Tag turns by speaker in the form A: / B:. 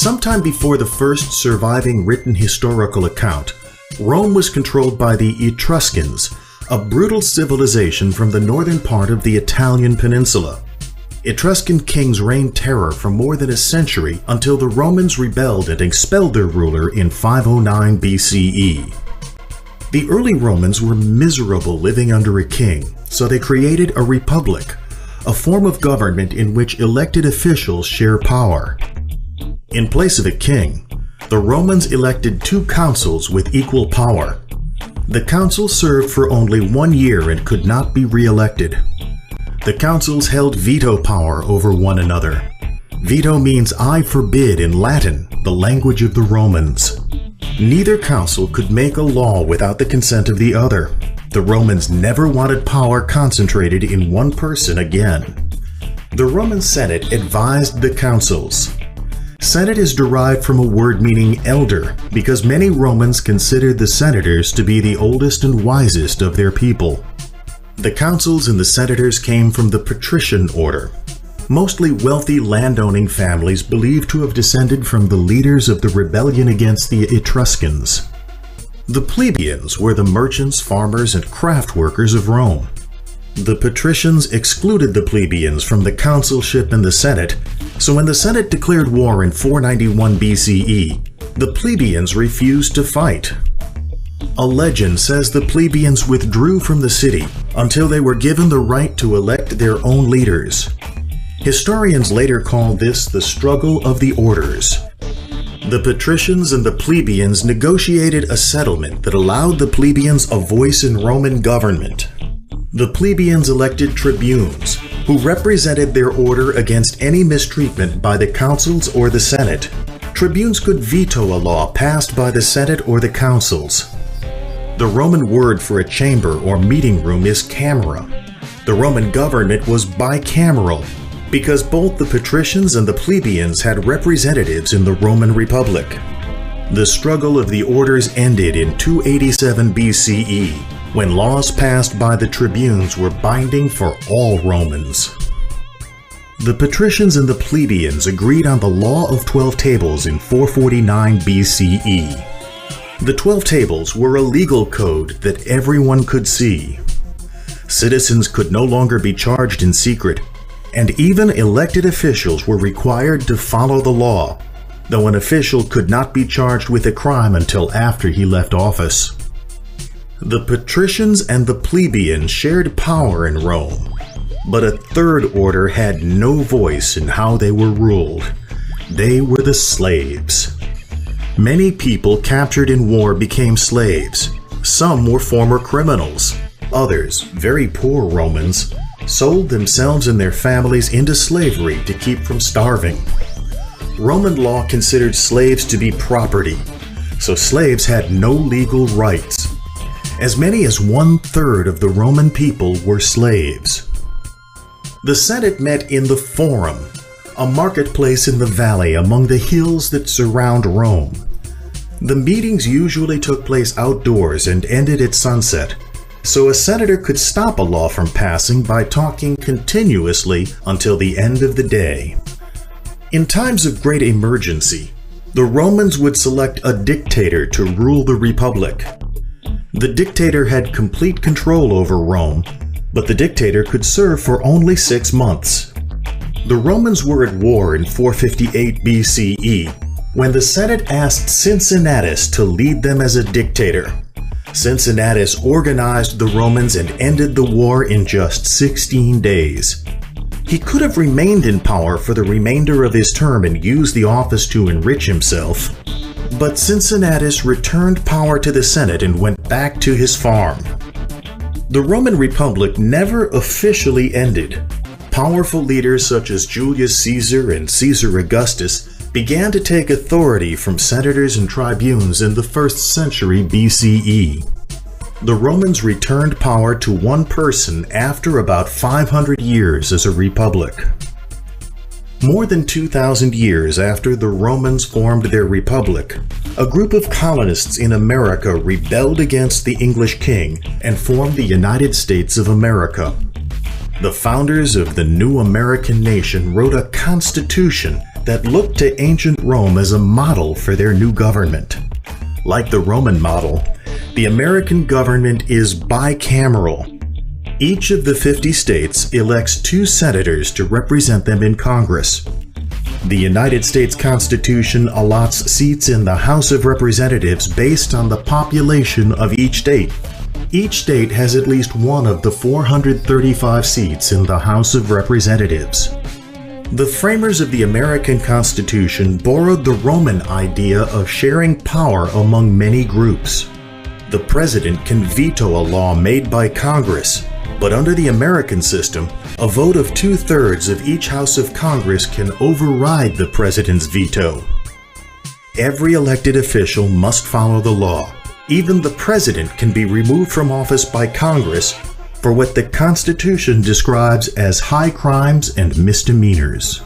A: Sometime before the first surviving written historical account, Rome was controlled by the Etruscans, a brutal civilization from the northern part of the Italian peninsula. Etruscan kings reigned terror for more than a century until the Romans rebelled and expelled their ruler in 509 BCE. The early Romans were miserable living under a king, so they created a republic, a form of government in which elected officials share power. In place of a king, the Romans elected 2 consuls with equal power. The consuls served for only 1 year and could not be re-elected. The consuls held veto power over one another. Veto means "I forbid" in Latin, the language of the Romans. Neither consul could make a law without the consent of the other. The Romans never wanted power concentrated in one person again. The Roman Senate advised the consuls. Senate is derived from a word meaning elder because many Romans considered the senators to be the oldest and wisest of their people. The consuls and the senators came from the Patrician order, mostly wealthy landowning families believed to have descended from the leaders of the rebellion against the Etruscans. The Plebeians were the merchants, farmers, and craft workers of Rome. The Patricians excluded the Plebeians from the consulship and the Senate, so when the Senate declared war in 491 BCE, the Plebeians refused to fight. A legend says the plebeians withdrew from the city until they were given the right to elect their own leaders. Historians later called this the struggle of the orders. The patricians and the plebeians negotiated a settlement that allowed the plebeians a voice in Roman government. The plebeians elected tribunes, who represented their order against any mistreatment by the consuls or the Senate. Tribunes could veto a law passed by the Senate or the consuls. The Roman word for a chamber or meeting room is camera. The Roman government was bicameral because both the patricians and the plebeians had representatives in the Roman Republic. The struggle of the orders ended in 287 BCE when laws passed by the tribunes were binding for all Romans. The patricians and the plebeians agreed on the Law of 12 Tables in 449 BCE. The 12 Tables were a legal code that everyone could see. Citizens could no longer be charged in secret, and even elected officials were required to follow the law, though an official could not be charged with a crime until after he left office. The patricians and the plebeians shared power in Rome, but a third order had no voice in how they were ruled. They were the slaves. Many people captured in war became slaves. Some were former criminals. Others, very poor Romans, sold themselves and their families into slavery to keep from starving. Roman law considered slaves to be property, so slaves had no legal rights. As many as 1/3 of the Roman people were slaves. The Senate met in the Forum, a marketplace in the valley among the hills that surround Rome. The meetings usually took place outdoors and ended at sunset, so a senator could stop a law from passing by talking continuously until the end of the day. In times of great emergency, the Romans would select a dictator to rule the republic. The dictator had complete control over Rome, but the dictator could serve for only 6 months. The Romans were at war in 458 BCE when the Senate asked Cincinnatus to lead them as a dictator. Cincinnatus organized the Romans and ended the war in just 16 days. He could have remained in power for the remainder of his term and used the office to enrich himself, but Cincinnatus returned power to the Senate and went back to his farm. The Roman Republic never officially ended. Powerful leaders such as Julius Caesar and Caesar Augustus began to take authority from senators and tribunes in the 1st century BCE. The Romans returned power to one person after about 500 years as a republic. More than 2,000 years after the Romans formed their republic, a group of colonists in America rebelled against the English king and formed the United States of America. The founders of the new American nation wrote a constitution that looked to ancient Rome as a model for their new government. Like the Roman model, the American government is bicameral. Each of the 50 states elects 2 senators to represent them in Congress. The United States Constitution allots seats in the House of Representatives based on the population of each state. Each state has at least one of the 435 seats in the House of Representatives. The framers of the American Constitution borrowed the Roman idea of sharing power among many groups. The president can veto a law made by Congress, but under the American system, a vote of 2/3 of each House of Congress can override the president's veto. Every elected official must follow the law. Even the president can be removed from office by Congress for what the Constitution describes as high crimes and misdemeanors.